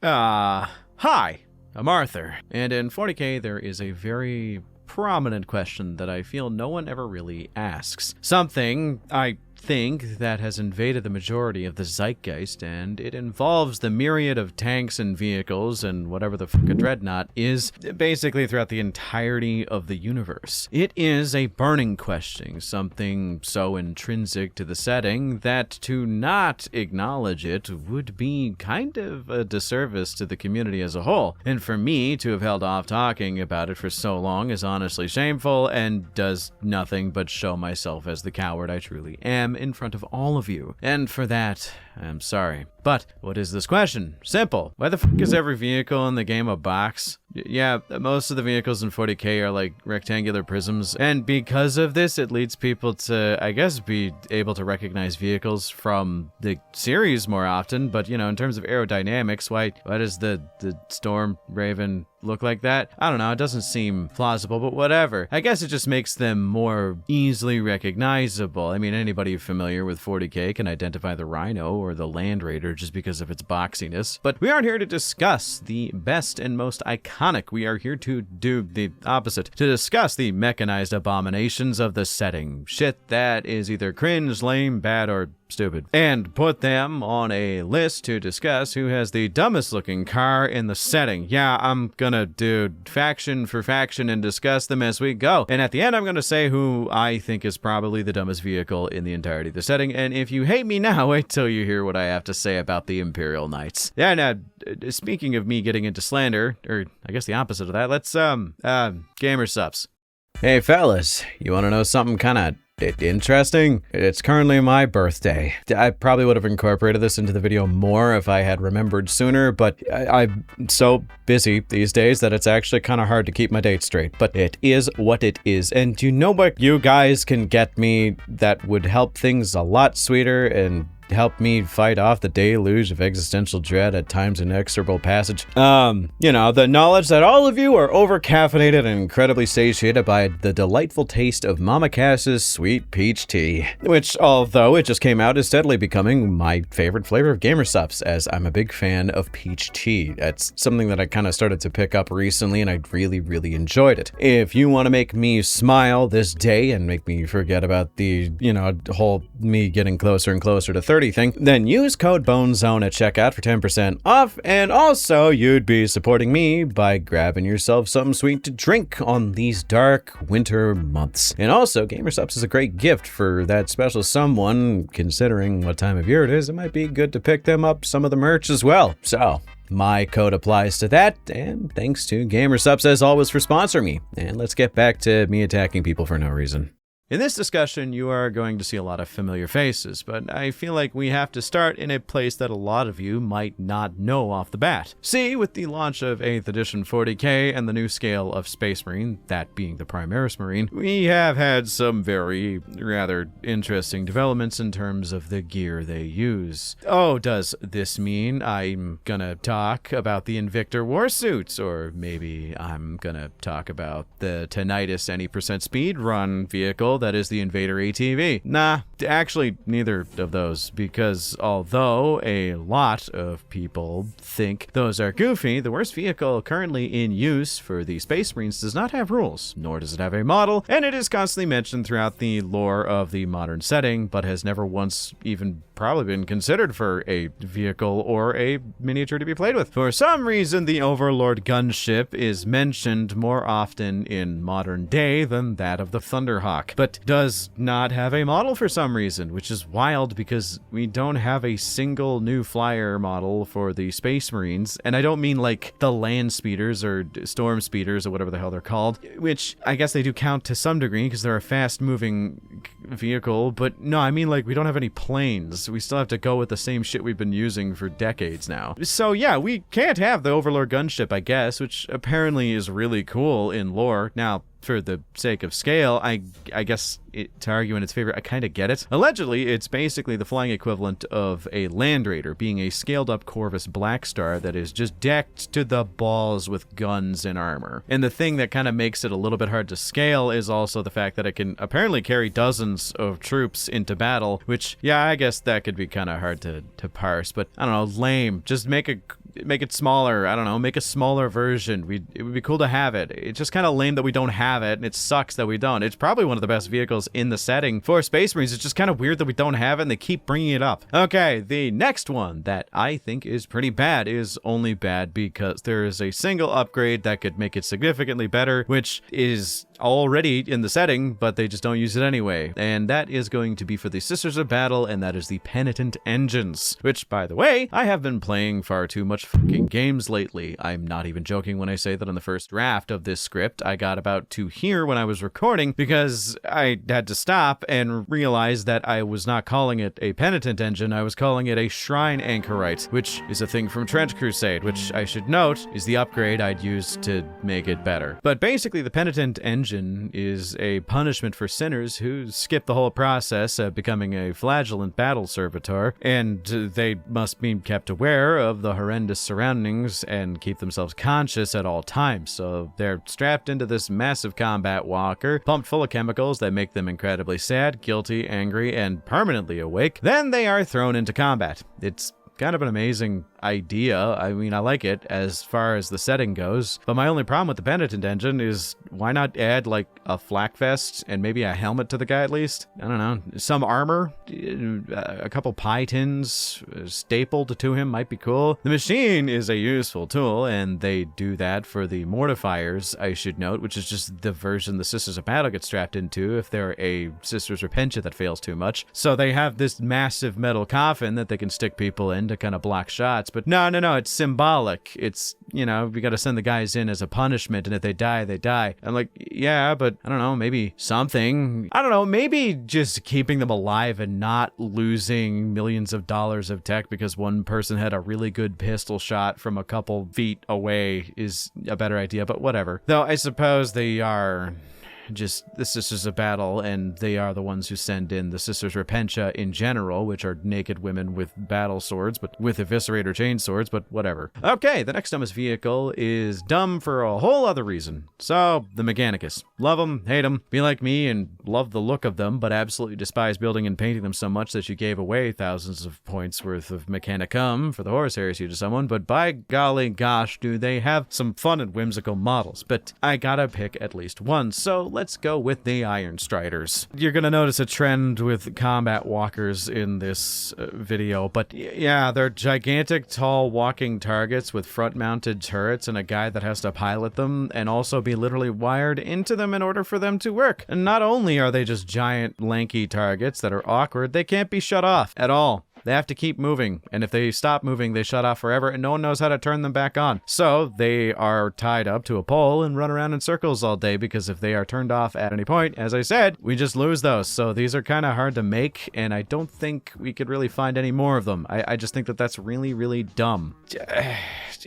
Hi, I'm Arthur, and in 40K there is a very prominent question that I feel no one ever really asks. Something I think that has invaded the majority of the zeitgeist, and it involves the myriad of tanks and vehicles and whatever the fuck a dreadnought is basically throughout the entirety of the universe. It is a burning question, something so intrinsic to the setting that to not acknowledge it would be kind of a disservice to the community as a whole. And for me to have held off talking about it for so long is honestly shameful and does nothing but show myself as the coward I truly am in front of all of you. And for that, I'm sorry. But what is this question? Simple. Why the fuck is every vehicle in the game a box? Yeah, most of the vehicles in 40K are like rectangular prisms, and because of this, it leads people to, I guess, be able to recognize vehicles from the series more often. But, you know, in terms of aerodynamics, why does the Storm Raven look like that? I don't know, it doesn't seem plausible, but whatever. I guess it just makes them more easily recognizable. I mean, anybody familiar with 40K can identify the Rhino or the Land Raider just because of its boxiness. But we aren't here to discuss the best and most iconic. We are here to do the opposite, to discuss the mechanized abominations of the setting. Shit that is either cringe, lame, bad, or stupid. And put them on a list to discuss who has the dumbest looking car in the setting. Yeah, I'm gonna do faction for faction and discuss them as we go. And at the end, I'm gonna say who I think is probably the dumbest vehicle in the entirety of the setting. And if you hate me now, wait till you hear what I have to say about the Imperial Knights. Yeah, now, speaking of me getting into slander, or I guess the opposite of that, let's, gamer subs. Hey fellas, you wanna know something kinda interesting? It's currently my birthday. I probably would have incorporated this into the video more if I had remembered sooner, but I'm so busy these days that it's actually kind of hard to keep my dates straight. But it is what it is. And you know what you guys can get me that would help things a lot sweeter and help me fight off the deluge of existential dread at times inexorable passage? You know, the knowledge that all of you are over-caffeinated and incredibly satiated by the delightful taste of Mama Cass's sweet peach tea, which, although it just came out, is steadily becoming my favorite flavor of gamer subs, as I'm a big fan of peach tea. That's something that I kind of started to pick up recently, and I really enjoyed it. If you want to make me smile this day and make me forget about the, you know, whole me getting closer and closer to 30 thing, then use code BONEZONE at checkout for 10% off, and also you'd be supporting me by grabbing yourself something sweet to drink on these dark winter months. And also, GamerSups is a great gift for that special someone. Considering what time of year it is, it might be good to pick them up some of the merch as well. So my code applies to that, and thanks to GamerSups as always for sponsoring me. And let's get back to me attacking people for no reason. In this discussion, you are going to see a lot of familiar faces, but I feel like we have to start in a place that a lot of you might not know off the bat. See, with the launch of 8th edition 40K and the new scale of Space Marine, that being the Primaris Marine, we have had some very rather interesting developments in terms of the gear they use. Oh, does this mean I'm gonna talk about the Invictor warsuits? Or maybe I'm gonna talk about the Tinnitus any % speed run vehicle that is the Invader ATV. Nah, actually neither of those, because although a lot of people think those are goofy, the worst vehicle currently in use for the Space Marines does not have rules, nor does it have a model, and it is constantly mentioned throughout the lore of the modern setting, but has never once even probably been considered for a vehicle or a miniature to be played with. For some reason, the Overlord gunship is mentioned more often in modern day than that of the Thunderhawk, but does not have a model for some reason, which is wild because we don't have a single new flyer model for the Space Marines. And I don't mean like the land speeders or storm speeders or whatever the hell they're called, which I guess they do count to some degree because they're a fast moving vehicle, but no, I mean like we don't have any planes. We still have to go with the same shit we've been using for decades now. So yeah, we can't have the Overlord gunship, I guess, which apparently is really cool in lore. Now, for the sake of scale, I guess to argue in its favor, I kind of get it. Allegedly, it's basically the flying equivalent of a Land Raider, being a scaled-up Corvus Blackstar that is just decked to the balls with guns and armor. And the thing that kind of makes it a little bit hard to scale is also the fact that it can apparently carry dozens of troops into battle, which, yeah, I guess that could be kind of hard to parse, but I don't know, lame. Just make make it smaller. I don't know, make a smaller version. It would be cool to have it. It's just kind of lame that we don't have it, and it sucks that we don't. It's probably one of the best vehicles in the setting for Space Marines. It's just kind of weird that we don't have it, and they keep bringing it up. Okay, the next one that I think is pretty bad is only bad because there is a single upgrade that could make it significantly better, which is already in the setting, but they just don't use it anyway. And that is going to be for the Sisters of Battle, and that is the Penitent Engines, which, by the way, I have been playing far too much fucking games lately. I'm not even joking when I say that on the first draft of this script, I got about to here when I was recording because I had to stop and realize that I was not calling it a Penitent Engine, I was calling it a Shrine Anchorite, which is a thing from Trench Crusade, which I should note is the upgrade I'd used to make it better. But basically, the Penitent Engine is a punishment for sinners who skip the whole process of becoming a flagellant battle servitor, and they must be kept aware of the horrendous surroundings and keep themselves conscious at all times. So they're strapped into this massive combat walker, pumped full of chemicals that make them incredibly sad, guilty, angry, and permanently awake. Then they are thrown into combat. It's kind of an amazing idea. I mean, I like it as far as the setting goes, but my only problem with the Penitent Engine is why not add like a flak vest and maybe a helmet to the guy at least? I don't know, some armor, a couple pie tins stapled to him might be cool. The machine is a useful tool, and they do that for the mortifiers, I should note, which is just the version the Sisters of Battle get strapped into if they're a Sisters Repentia that fails too much. So they have this massive metal coffin that they can stick people in to kind of block shots. But no, it's symbolic. It's, you know, we got to send the guys in as a punishment, and if they die, they die. I'm like, yeah, but I don't know, maybe something. I don't know, maybe just keeping them alive and not losing millions of dollars of tech because one person had a really good pistol shot from a couple feet away is a better idea, but whatever. Though I suppose they are just the Sisters of Battle, and they are the ones who send in the Sisters Repentia in general, which are naked women with battle swords, but with eviscerator chain swords, but whatever. Okay, the next dumbest vehicle is dumb for a whole other reason. So, the Mechanicus. Love them, hate them, be like me and love the look of them, but absolutely despise building and painting them so much that you gave away thousands of points worth of Mechanicum for the Horus Heresy to someone, but by golly gosh, do they have some fun and whimsical models. But I gotta pick at least one, so let's go with the Iron Striders. You're gonna notice a trend with combat walkers in this video, but yeah, they're gigantic, tall walking targets with front-mounted turrets and a guy that has to pilot them and also be literally wired into them in order for them to work. And not only are they just giant, lanky targets that are awkward, they can't be shut off at all. They have to keep moving, and if they stop moving, they shut off forever, and no one knows how to turn them back on. So they are tied up to a pole and run around in circles all day, because if they are turned off at any point, as I said, we just lose those. So these are kind of hard to make, and I don't think we could really find any more of them. I just think that that's really, really dumb.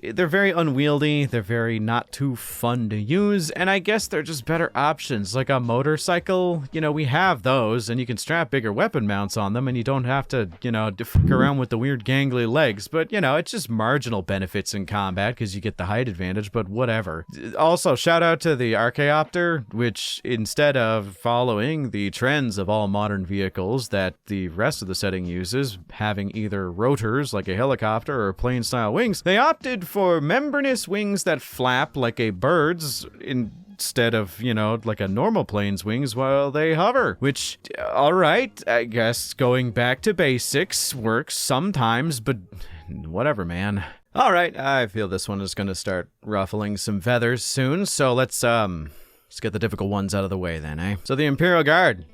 They're very unwieldy, they're very not too fun to use, and I guess they're just better options. Like a motorcycle, you know, we have those, and you can strap bigger weapon mounts on them, and you don't have to, you know, fuck around with the weird gangly legs, but, you know, it's just marginal benefits in combat because you get the height advantage, but whatever. Also, shout out to the Archaeopter, which instead of following the trends of all modern vehicles that the rest of the setting uses, having either rotors like a helicopter or plane-style wings, they opted for membranous wings that flap like a bird's instead of, you know, like a normal plane's wings while they hover, which, all right, I guess going back to basics works sometimes, but whatever, man. All right, I feel this one is going to start ruffling some feathers soon, so let's get the difficult ones out of the way then, eh? So the Imperial Guard.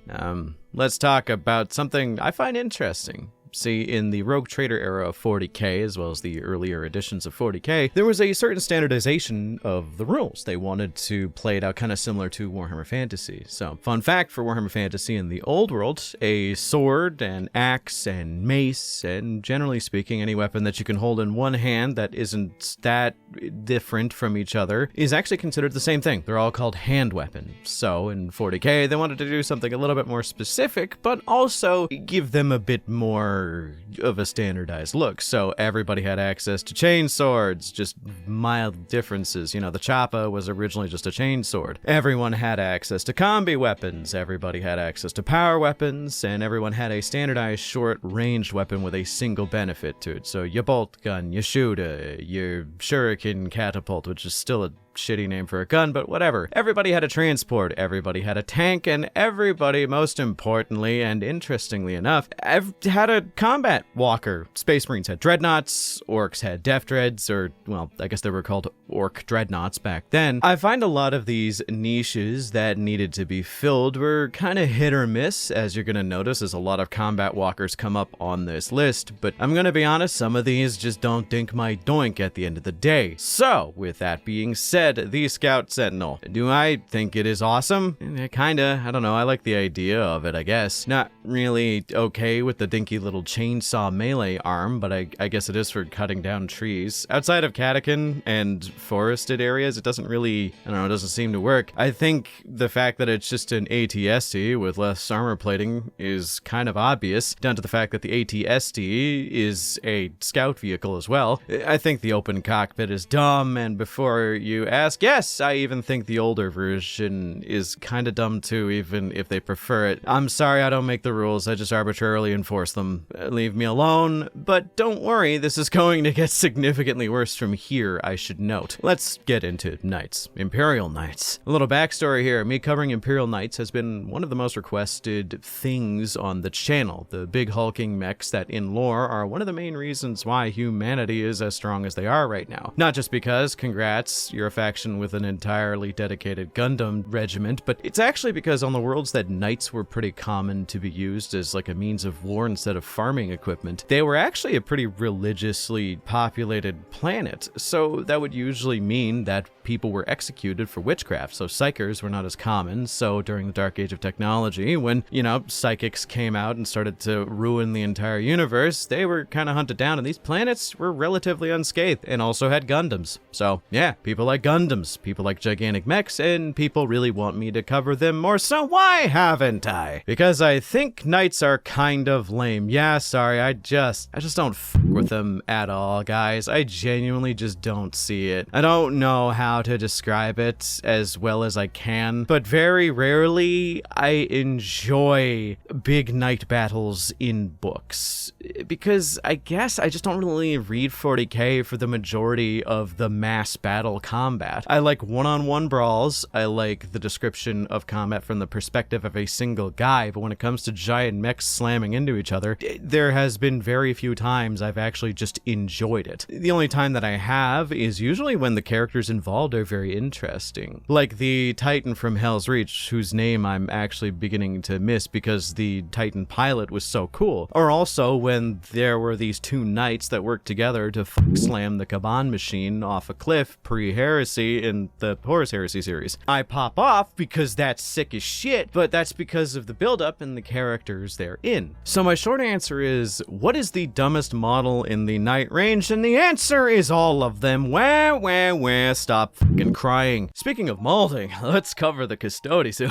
Let's talk about something I find interesting. See, in the Rogue Trader era of 40k, as well as the earlier editions of 40k, there was a certain standardization of the rules. They wanted to play it out kind of similar to Warhammer Fantasy. So, fun fact for Warhammer Fantasy in the old world, a sword, an axe, and mace, and generally speaking, any weapon that you can hold in one hand that isn't that different from each other, is actually considered the same thing. They're all called hand weapons. So, in 40k, they wanted to do something a little bit more specific, but also give them a bit more more of a standardized look. So everybody had access to chain swords, just mild differences. You know, the choppa was originally just a chain sword. Everyone had access to combi weapons, everybody had access to power weapons, and everyone had a standardized short ranged weapon with a single benefit to it. So your bolt gun, your shooter, your shuriken catapult, which is still a shitty name for a gun, but whatever. Everybody had a transport, everybody had a tank, and everybody, most importantly and interestingly enough, had a combat walker. Space Marines had dreadnoughts, orcs had death dreads, or, well, I guess they were called orc dreadnoughts back then. I find a lot of these niches that needed to be filled were kind of hit or miss, as you're gonna notice as a lot of combat walkers come up on this list, but I'm gonna be honest, some of these just don't dink my doink at the end of the day. So, with that being said, the Scout Sentinel. Do I think it is awesome? Kinda. I don't know. I like the idea of it, I guess. Not really okay with the dinky little chainsaw melee arm, but I guess it is for cutting down trees. Outside of Catachan and forested areas, it doesn't really, I don't know, it doesn't seem to work. I think the fact that it's just an ATST with less armor plating is kind of obvious, down to the fact that the ATST is a scout vehicle as well. I think the open cockpit is dumb, and before you ask, yes, I even think the older version is kind of dumb too, even if they prefer it. I'm sorry I don't make the rules, I just arbitrarily enforce them. Leave me alone, but don't worry, this is going to get significantly worse from here, I should note. Let's get into Knights. Imperial Knights. A little backstory here, me covering Imperial Knights has been one of the most requested things on the channel. The big hulking mechs that in lore are one of the main reasons why humanity is as strong as they are right now. Not just because, congrats, you're a faction with an entirely dedicated Gundam regiment, but it's actually because on the worlds that knights were pretty common to be used as like a means of war instead of farming equipment, they were actually a pretty religiously populated planet. So that would usually mean that people were executed for witchcraft, so psychers were not as common. So during the Dark Age of Technology, when, you know, psychics came out and started to ruin the entire universe, they were kind of hunted down, and these planets were relatively unscathed and also had Gundams. So yeah, people like Gundams, people like gigantic mechs, and people really want me to cover them more, so why haven't I? Because I think knights are kind of lame. Yeah, sorry, I just don't fuck with them at all, guys. I genuinely just don't see it. I don't know how to describe it as well as I can, but very rarely I enjoy big knight battles in books, because I guess I just don't really read 40k for the majority of the mass battle combat. I like one-on-one brawls, I like the description of combat from the perspective of a single guy, but when it comes to giant mechs slamming into each other, there has been very few times I've actually just enjoyed it. The only time that I have is usually when the characters involved are very interesting. Like the Titan from Hell's Reach, whose name I'm actually beginning to miss because the Titan pilot was so cool. Or also when there were these two knights that worked together to slam the Kaban machine off a cliff pre-Heresy in the Horus Heresy series. I pop off because that's sick as shit, but that's because of the build-up and the characters they're in. So my short answer is, what is the dumbest model in the knight range? And the answer is all of them. Wah, stop fucking crying. Speaking of molding, let's cover the Custodes.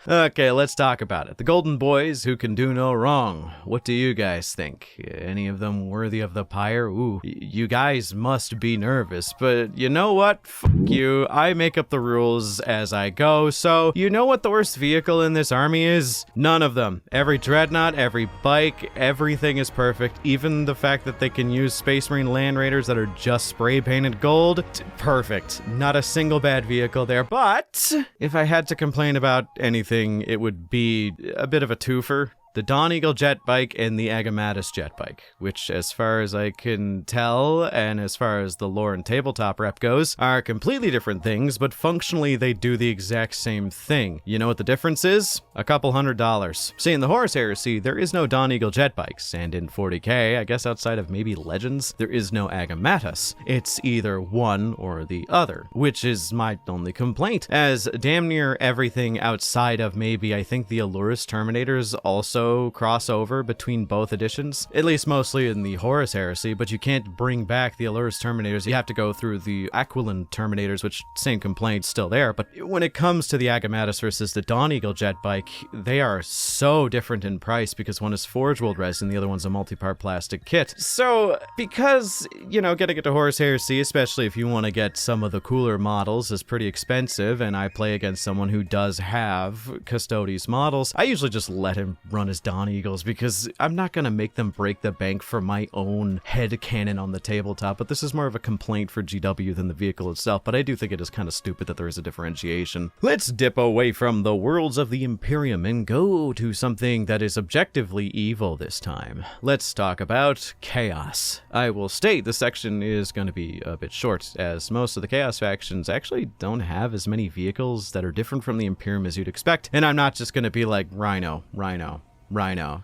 Okay, let's talk about it. The Golden Boys who can do no wrong. What do you guys think? Any of them worthy of the pyre? Ooh, you guys must be nervous, but you know what? Fuck you. I make up the rules as I go, so you know what the worst vehicle in this army is? None of them. Every dreadnought, every bike, everything is perfect. Even the fact that they can use Space Marine Land Raiders that are just spray painted gold, perfect. Not a single bad vehicle there, but if I had to complain about anything, it would be a bit of a twofer. The Dawn Eagle jet bike and the Agamatus jet bike, which as far as I can tell, and as far as the lore and tabletop rep goes, are completely different things, but functionally they do the exact same thing. You know what the difference is? A couple $100. See, in the Horus Heresy, there is no Dawn Eagle jet bikes, and in 40k, I guess outside of maybe Legends, there is no Agamatus. It's either one or the other, which is my only complaint, as damn near everything outside of maybe, I think the Allurus Terminators also also cross over between both editions, at least mostly in the Horus Heresy, but you can't bring back the Allurus Terminators. You have to go through the Aquilon Terminators, which same complaint's still there. But when it comes to the Agamatus versus the Dawn Eagle jet bike, they are so different in price because one is Forge World resin, the other one's a multi-part plastic kit. So because, getting into Horus Heresy, especially if you want to get some of the cooler models, is pretty expensive, and I play against someone who does have Custodes models, I usually just let him run his Dawn Eagles because I'm not going to make them break the bank for my own head cannon on the tabletop. But this is more of a complaint for GW than the vehicle itself, but I do think it is kind of stupid that there is a differentiation. Let's dip away from the worlds of the Imperium and go to something that is objectively evil this time. Let's talk about Chaos. I will state this section is going to be a bit short, as most of the Chaos factions actually don't have as many vehicles that are different from the Imperium as you'd expect, and I'm not just going to be like Rhino,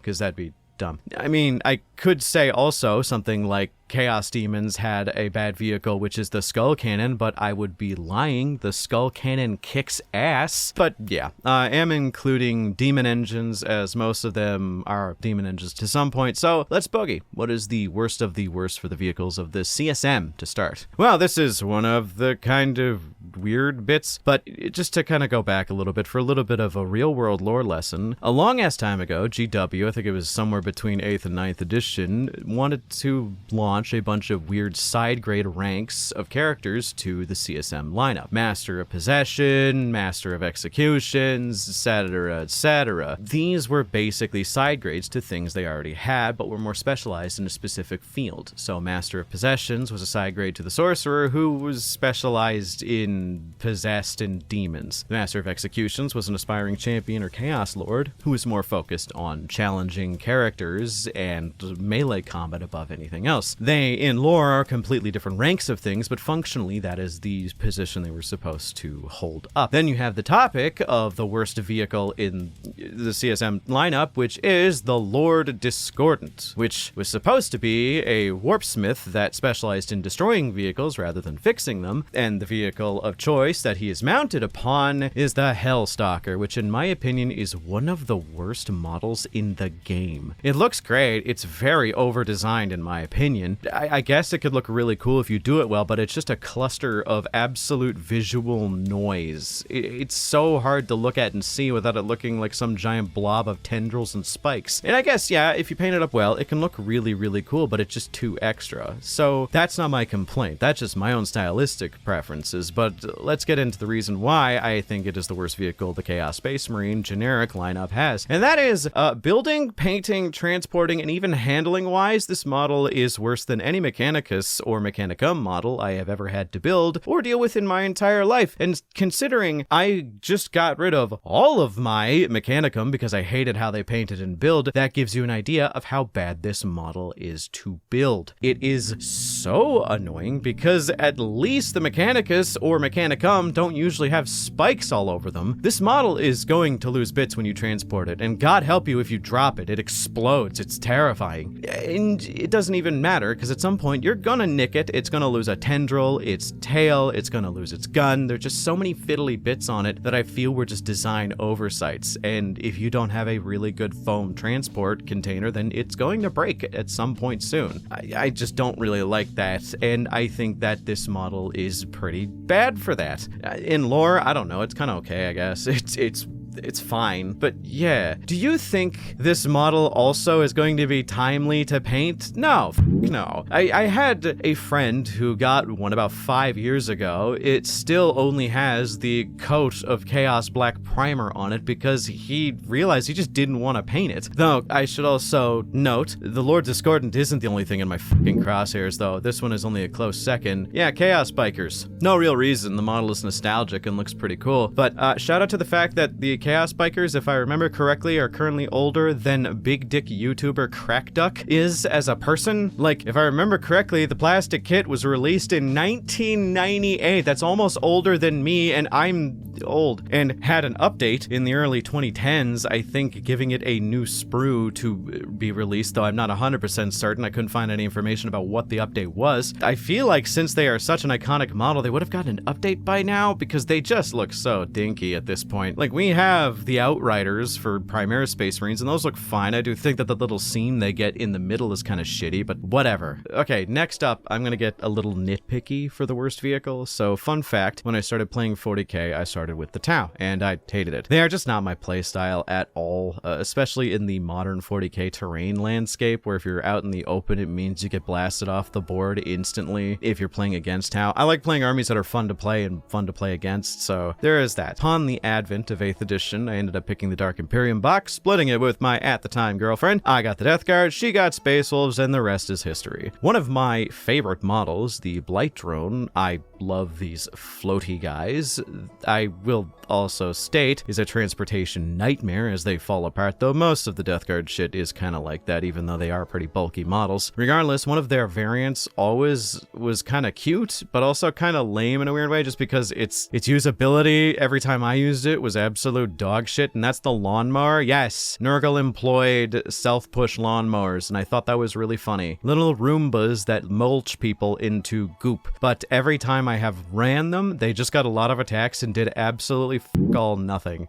because that'd be dumb. I mean, I could say also something like Chaos Demons had a bad vehicle, which is the Skull Cannon, but I would be lying. The Skull Cannon kicks ass. But yeah, I am including demon engines, as most of them are demon engines to some point. So let's boogie. What is the worst of the worst for the vehicles of the CSM to start? Well, this is one of the kind of weird bits, but just to kind of go back a little bit for a little bit of a real world lore lesson. A long ass time ago, GW, I think it was somewhere between 8th and 9th edition, wanted to launch a bunch of weird side grade ranks of characters to the CSM lineup. Master of Possession, Master of Executions, etc., etc. These were basically side grades to things they already had, but were more specialized in a specific field. So Master of Possessions was a side grade to the Sorcerer, who was specialized in possessed and demons. The Master of Executions was an aspiring champion or Chaos Lord, who was more focused on challenging characters and melee combat above anything else. They, in lore, are completely different ranks of things, but functionally that is the position they were supposed to hold up. Then you have the topic of the worst vehicle in the CSM lineup, which is the Lord Discordant, which was supposed to be a warpsmith that specialized in destroying vehicles rather than fixing them, and the vehicle of choice that he is mounted upon is the Hellstalker, which in my opinion is one of the worst models in the game. It looks great, it's very over-designed in my opinion. I guess it could look really cool if you do it well, but it's just a cluster of absolute visual noise. It's so hard to look at and see without it looking like some giant blob of tendrils and spikes. And I guess, yeah, if you paint it up well, it can look really, really cool, but it's just too extra. So that's not my complaint. That's just my own stylistic preferences. But let's get into the reason why I think it is the worst vehicle the Chaos Space Marine generic lineup has. And that is building, painting, transporting, and even handling-wise, this model is worse than any Mechanicus or Mechanicum model I have ever had to build or deal with in my entire life. And considering I just got rid of all of my Mechanicum because I hated how they painted and build, that gives you an idea of how bad this model is to build. It is so annoying because at least the Mechanicus or Mechanicum don't usually have spikes all over them. This model is going to lose bits when you transport it, and God help you if you drop it. It explodes. It's terrifying. And it doesn't even matter because at some point you're gonna nick it. It's gonna lose a tendril, its tail, it's gonna lose its gun. There's just so many fiddly bits on it that I feel were just design oversights. And if you don't have a really good foam transport container, then it's going to break at some point soon. I just don't really like that, and I think that this model is pretty bad for that. In lore, I don't know, it's kind of okay, I guess. It's fine, but yeah. Do you think this model also is going to be timely to paint? No, no. I had a friend who got one about 5 years ago. It still only has the coat of Chaos Black primer on it because he realized he just didn't want to paint it. Though, I should also note, the Lord Discordant isn't the only thing in my fucking crosshairs, though. This one is only a close second. Yeah, Chaos Bikers. No real reason. The model is nostalgic and looks pretty cool, but shout out to the fact that the Chaos Bikers, if I remember correctly, are currently older than Big Dick YouTuber Crackduck is as a person. Like, if I remember correctly, the plastic kit was released in 1998. That's almost older than me, and I'm old and had an update in the early 2010s, I think, giving it a new sprue to be released, though I'm not 100% certain. I couldn't find any information about what the update was. I feel like since they are such an iconic model, they would have gotten an update by now because they just look so dinky at this point. Like, we have the Outriders for Primera Space Marines, and those look fine. I do think that the little seam they get in the middle is kind of shitty, but whatever. Okay, next up, I'm gonna get a little nitpicky for the worst vehicle. So, fun fact, when I started playing 40k, I started with the Tau, and I hated it. They are just not my playstyle at all, especially in the modern 40k terrain landscape, where if you're out in the open, it means you get blasted off the board instantly if you're playing against Tau. I like playing armies that are fun to play and fun to play against, so there is that. Upon the advent of 8th edition, I ended up picking the Dark Imperium box, splitting it with my at-the-time girlfriend. I got the Death Guard, she got Space Wolves, and the rest is history. One of my favorite models, the Blight Drone, I love these floaty guys. I will also state is a transportation nightmare as they fall apart, though most of the Death Guard shit is kind of like that, even though they are pretty bulky models. Regardless, one of their variants always was kind of cute, but also kind of lame in a weird way, just because its usability every time I used it was absolute dog shit, and that's the lawnmower. Yes, Nurgle employed self-push lawnmowers, and I thought that was really funny. Little Roombas that mulch people into goop, but every time I have ran them, they just got a lot of attacks and did absolutely f*** all nothing.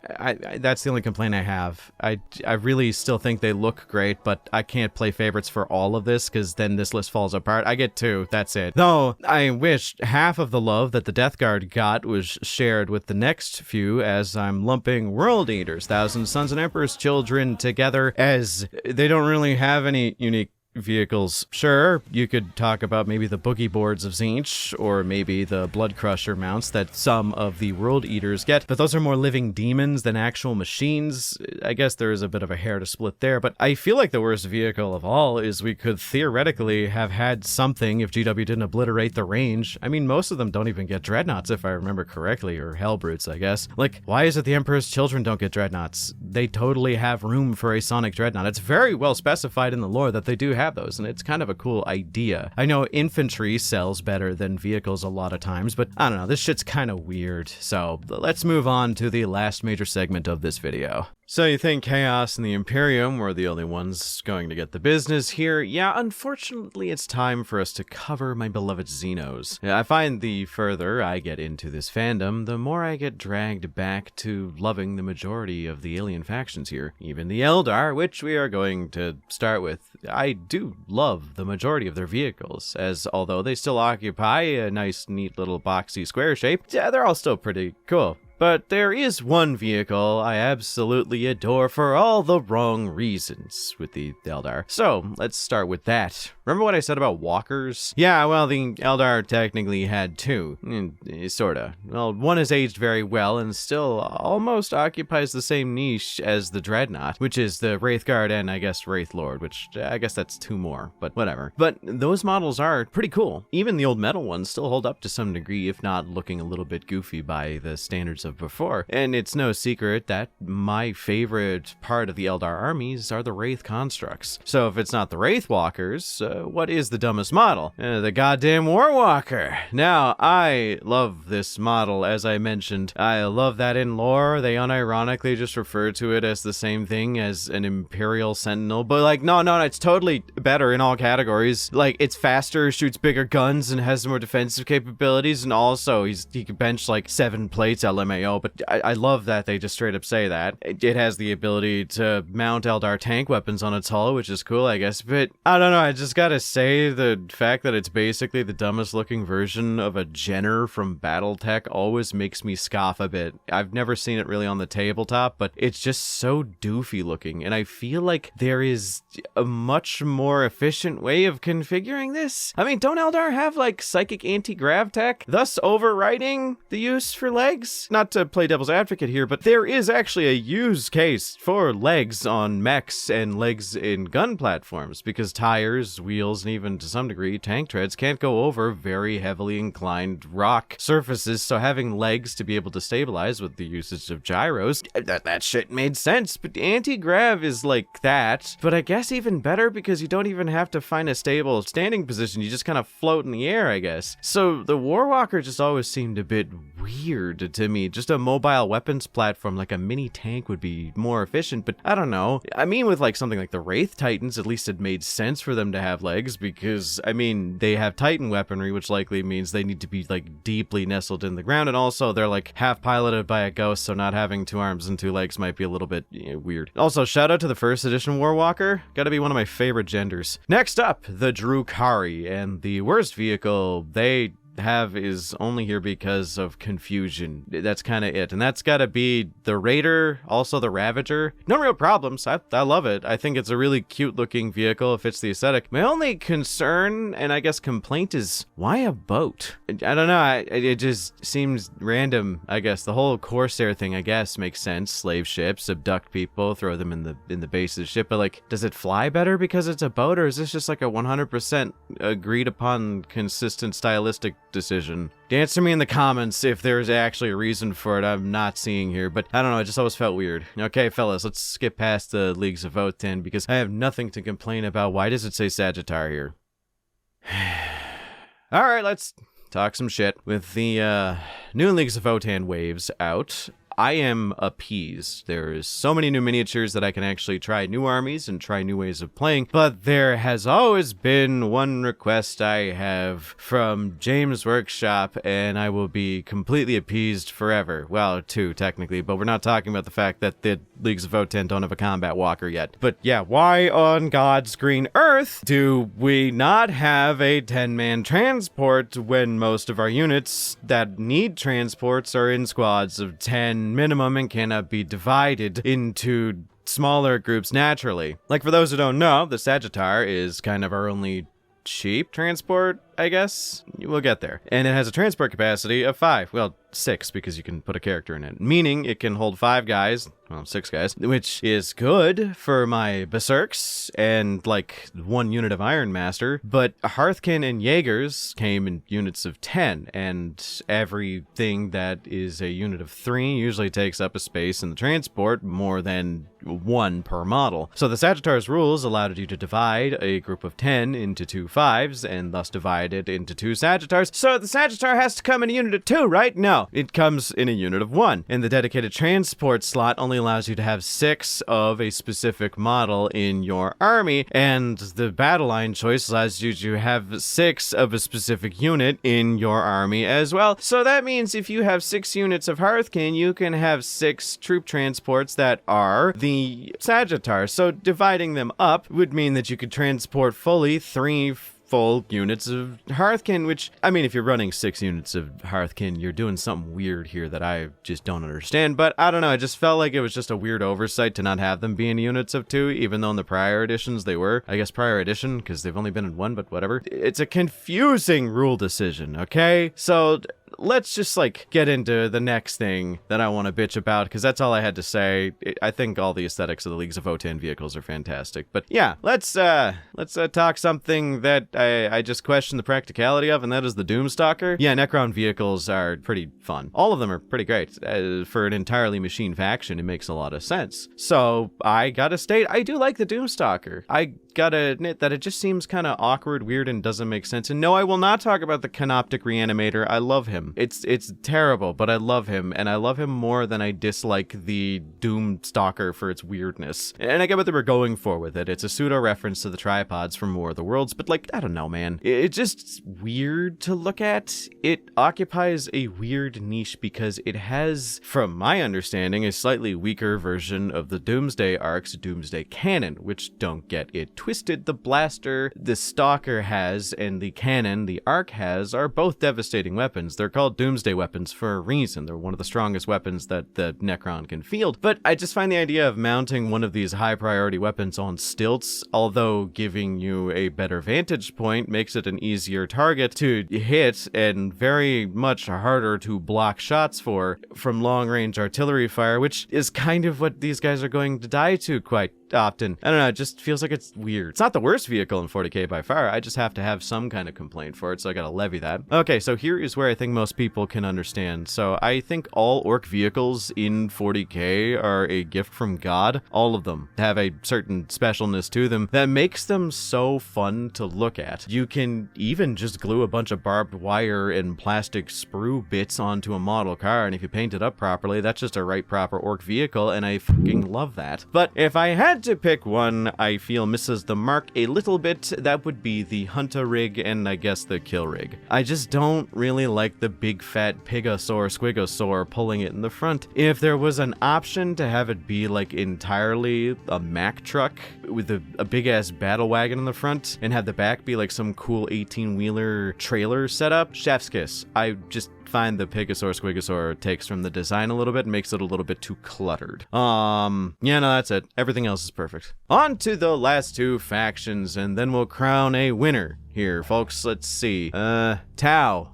That's the only complaint I have. I really still think they look great, but I can't play favorites for all of this because then this list falls apart. I get 2, that's it. Though, I wish half of the love that the Death Guard got was shared with the next few, as I'm lumping World Eaters, Thousand Sons and Emperor's Children together, as they don't really have any unique vehicles. Sure, you could talk about maybe the boogie boards of Tzeentch, or maybe the Blood Crusher mounts that some of the World Eaters get, but those are more living demons than actual machines. I guess there is a bit of a hair to split there, but I feel like the worst vehicle of all is we could theoretically have had something if GW didn't obliterate the range. I mean, most of them don't even get dreadnoughts, if I remember correctly, or Hellbrutes, I guess. Like, why is it the Emperor's Children don't get dreadnoughts? They totally have room for a Sonic Dreadnought. It's very well specified in the lore that they do have those, and it's kind of a cool idea. I know infantry sells better than vehicles a lot of times, but I don't know, this shit's kind of weird. So let's move on to the last major segment of this video. So you think Chaos and the Imperium were the only ones going to get the business here? Yeah, unfortunately it's time for us to cover my beloved Xenos. I find the further I get into this fandom, the more I get dragged back to loving the majority of the alien factions here. Even the Eldar, which we are going to start with. I do love the majority of their vehicles, as although they still occupy a nice, neat little boxy square shape, yeah, they're all still pretty cool. But there is one vehicle I absolutely adore for all the wrong reasons with the Eldar. So, let's start with that. Remember what I said about walkers? Yeah, well, the Eldar technically had 2. Sorta. Well, one has aged very well and still almost occupies the same niche as the Dreadnought, which is the Wraithguard and, I guess, Wraithlord, which I guess that's 2 more, but whatever. But those models are pretty cool. Even the old metal ones still hold up to some degree, if not looking a little bit goofy by the standards of before. And it's no secret that my favorite part of the Eldar armies are the Wraith constructs. So if it's not the Wraith Walkers, what is the dumbest model? The goddamn Warwalker. Now, I love this model, as I mentioned. I love that in lore, they unironically just refer to it as the same thing as an Imperial Sentinel, but like, no, it's totally better in all categories. Like, it's faster, shoots bigger guns, and has more defensive capabilities, and also he can bench like 7 plates LMAO, but I love that they just straight up say that. It has the ability to mount Eldar tank weapons on its hull, which is cool, I guess, but I don't know, I just gotta say the fact that it's basically the dumbest looking version of a Jenner from Battletech always makes me scoff a bit. I've never seen it really on the tabletop, but it's just so doofy looking, and I feel like there is a much more efficient way of configuring this. I mean, don't Eldar have like psychic anti-grav tech, thus overriding the use for legs? Not to play devil's advocate here, but there is actually a use case for legs on mechs and legs in gun platforms, because tires, wheels, and even to some degree tank treads can't go over very heavily inclined rock surfaces, so having legs to be able to stabilize with the usage of gyros, that shit made sense. But anti-grav is like that, but I guess even better because you don't even have to find a stable standing position, you just kind of float in the air, I guess. So the Warwalker just always seemed a bit weird to me. Just a mobile weapons platform like a mini tank would be more efficient, but I don't know. I mean, with like something like the Wraith Titans, at least it made sense for them to have legs because, I mean, they have Titan weaponry, which likely means they need to be like deeply nestled in the ground, and also they're like half piloted by a ghost, so not having 2 arms and 2 legs might be a little bit weird. Also, shout out to the first edition Warwalker. Gotta be one of my favorite genders. Next up, the Drukari, and the worst vehicle they have is only here because of confusion. That's kind of it. And that's got to be the Raider, also the Ravager. No real problems. I love it. I think it's a really cute looking vehicle. It fits the aesthetic. My only concern, and I guess complaint, is why a boat? I don't know. It just seems random, I guess. The whole Corsair thing, I guess, makes sense. Slave ships, abduct people, throw them in the base of the ship. But like, does it fly better because it's a boat, or is this just like a 100% agreed upon consistent stylistic decision? Answer me in the comments if there's actually a reason for it I'm not seeing here, but I don't know, it just always felt weird. Okay, fellas, let's skip past the Leagues of Votann because I have nothing to complain about. Why does it say Sagittar here? Alright, let's talk some shit. With the new Leagues of Votann waves out, I am appeased. There's so many new miniatures that I can actually try new armies and try new ways of playing, but there has always been one request I have from James Workshop, and I will be completely appeased forever. Well, 2 technically, but we're not talking about the fact that the Leagues of Votann don't have a combat walker yet. But yeah, why on God's green earth do we not have a 10-man transport when most of our units that need transports are in squads of 10 minimum and cannot be divided into smaller groups naturally? Like, for those who don't know, the Sagittar is kind of our only cheap transport, I guess. We'll get there. And it has a transport capacity of 5. Well, 6, because you can put a character in it. Meaning it can hold 5 guys, well, 6 guys, which is good for my Berserks and like 1 unit of Iron Master. But Hearthkin and Jaegers came in units of 10, and everything that is a unit of 3 usually takes up a space in the transport more than 1 per model. So the Sagittar's rules allowed you to divide a group of 10 into 2 5s, and thus divide it into 2 Sagittars. So the Sagittar has to come in a unit of 2, right? No, it comes in a unit of 1. And the dedicated transport slot only allows you to have 6 of a specific model in your army, and the battle line choice allows you to have 6 of a specific unit in your army as well. So that means if you have 6 units of Hearthkin, you can have 6 troop transports that are the Sagittar. So dividing them up would mean that you could transport fully 3 full units of Hearthkin, which, I mean, if you're running 6 units of Hearthkin, you're doing something weird here that I just don't understand. But I don't know, I just felt like it was just a weird oversight to not have them be in units of 2, even though in the prior editions they were. I guess prior edition, because they've only been in 1, but whatever. It's a confusing rule decision, okay? So let's just like get into the next thing that I want to bitch about, because that's all I had to say. I think all the aesthetics of the Leagues of Votann vehicles are fantastic. But yeah, let's talk something that I just question the practicality of, and that is the Doomstalker. Yeah, Necron vehicles are pretty fun. All of them are pretty great. For an entirely machine faction, it makes a lot of sense. So I gotta state, I do like the Doomstalker. I gotta admit that it just seems kind of awkward, weird, and doesn't make sense. And no, I will not talk about the Canoptic Reanimator. I love him. It's terrible, but I love him, and I love him more than I dislike the Doomstalker for its weirdness. And I get what they were going for with it. It's a pseudo-reference to the tripods from War of the Worlds, but like, I don't know, man. It's just weird to look at. It occupies a weird niche because it has, from my understanding, a slightly weaker version of the Doomsday Arc's Doomsday Cannon, which, don't get it twisted, the blaster the Stalker has and the cannon the Arc has are both devastating weapons. They're called Doomsday weapons for a reason. They're one of the strongest weapons that the Necron can field. But I just find the idea of mounting one of these high priority weapons on stilts, although giving you a better vantage point, makes it an easier target to hit and very much harder to block shots for from long range artillery fire, which is kind of what these guys are going to die to, quite often. I don't know, it just feels like it's weird. It's not the worst vehicle in 40K by far. I just have to have some kind of complaint for it, so I gotta levy that. Okay, so here is where I think most people can understand. So I think all orc vehicles in 40K are a gift from God. All of them have a certain specialness to them that makes them so fun to look at. You can even just glue a bunch of barbed wire and plastic sprue bits onto a model car, and if you paint it up properly, that's just a right proper orc vehicle, and I fucking love that. But if I had to pick one I feel misses the mark a little bit, that would be the Hunter rig and I guess the Kill rig. I just don't really like the big fat pigosaur squigosaur pulling it in the front. If there was an option to have it be like entirely a Mack truck with a big ass battle wagon in the front and have the back be like some cool 18-wheeler trailer setup, chef's kiss. I just find the Pigosaur Squigosaur takes from the design a little bit and makes it a little bit too cluttered. Yeah, no, that's it. Everything else is perfect. On to the last two factions, and then we'll crown a winner here, folks. Let's see. Tau.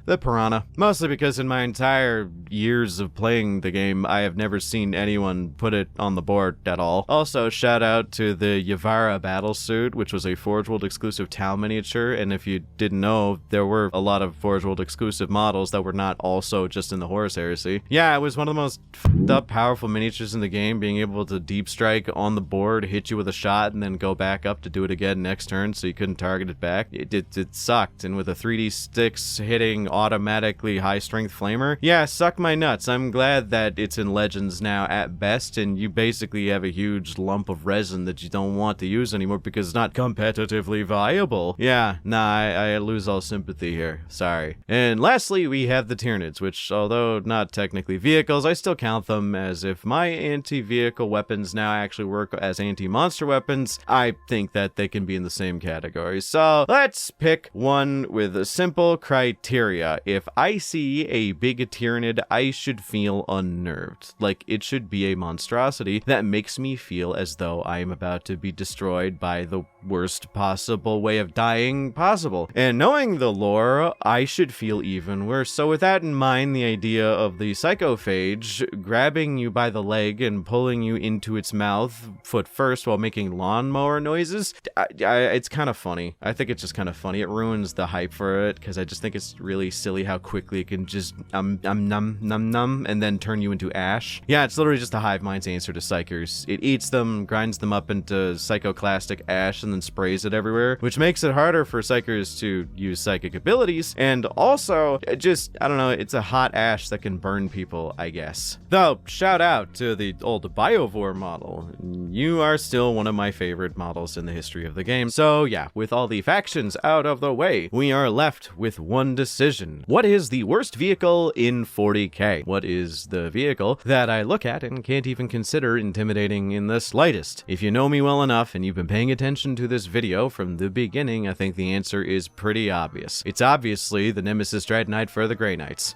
The Piranha. Mostly because in my entire years of playing the game, I have never seen anyone put it on the board at all. Also, shout out to the Yavara battlesuit, which was a Forge World exclusive Tau miniature, and if you didn't know, there were a lot of Forge World exclusive models that were not also just in the Horus Heresy. Yeah, it was one of the most f***ed up powerful miniatures in the game, being able to deep strike on the board, hit you with a shot, and then go back up to do it again next turn so you couldn't target it back. It sucked, and with a 3D sticks hitting automatically high strength flamer, yeah, suck my nuts. I'm glad that it's in Legends now at best, and you basically have a huge lump of resin that you don't want to use anymore because it's not competitively viable. Yeah, nah, I lose all sympathy here. Sorry. And lastly, we have the Tyranids, which, although not technically vehicles, I still count them as if my anti-vehicle weapons now actually work as anti-monster weapons. I think that they can be in the same category. So let's pick one with a simple criteria. If I see a big Tyranid, I should feel unnerved. Like, it should be a monstrosity that makes me feel as though I am about to be destroyed by the worst possible way of dying possible. And knowing the lore, I should feel even worse. So with that in mind, the idea of the Psychophage grabbing you by the leg and pulling you into its mouth, foot first, while making lawnmower noises, it's kind of funny. I think it's just kind of funny. It ruins the hype for it, because I just think it's really silly how quickly it can just num and then turn you into ash. Yeah, it's literally just a hive mind's answer to Psychers. It eats them, grinds them up into psychoclastic ash, and then sprays it everywhere, which makes it harder for Psychers to use psychic abilities, and also, just, I don't know, it's a hot ash that can burn people, I guess. Though, shout out to the old Biovore model. You are still one of my favorite models in the history of the game. So yeah, with all the factions out of the way, we are left with one decision. What is the worst vehicle in 40K? What is the vehicle that I look at and can't even consider intimidating in the slightest? If you know me well enough and you've been paying attention to this video from the beginning, I think the answer is pretty obvious. It's obviously the Nemesis Dreadnought for the Grey Knights.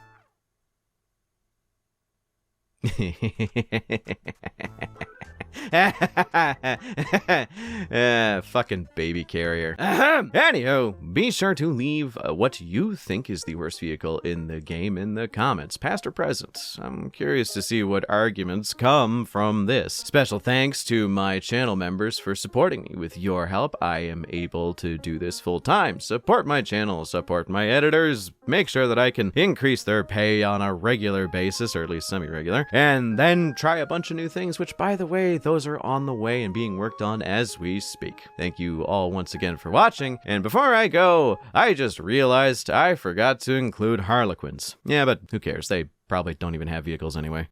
Fucking baby carrier. Anywho, be sure to leave what you think is the worst vehicle in the game in the comments, past or present. I'm curious to see what arguments come from this. Special thanks to my channel members for supporting me. With your help, I am able to do this full time. Support my channel, support my editors, make sure that I can increase their pay on a regular basis, or at least semi-regular, and then try a bunch of new things, which, by the way, those are on the way and being worked on as we speak. Thank you all once again for watching, and before I go, I just realized I forgot to include Harlequins. Yeah, but who cares? They probably don't even have vehicles anyway.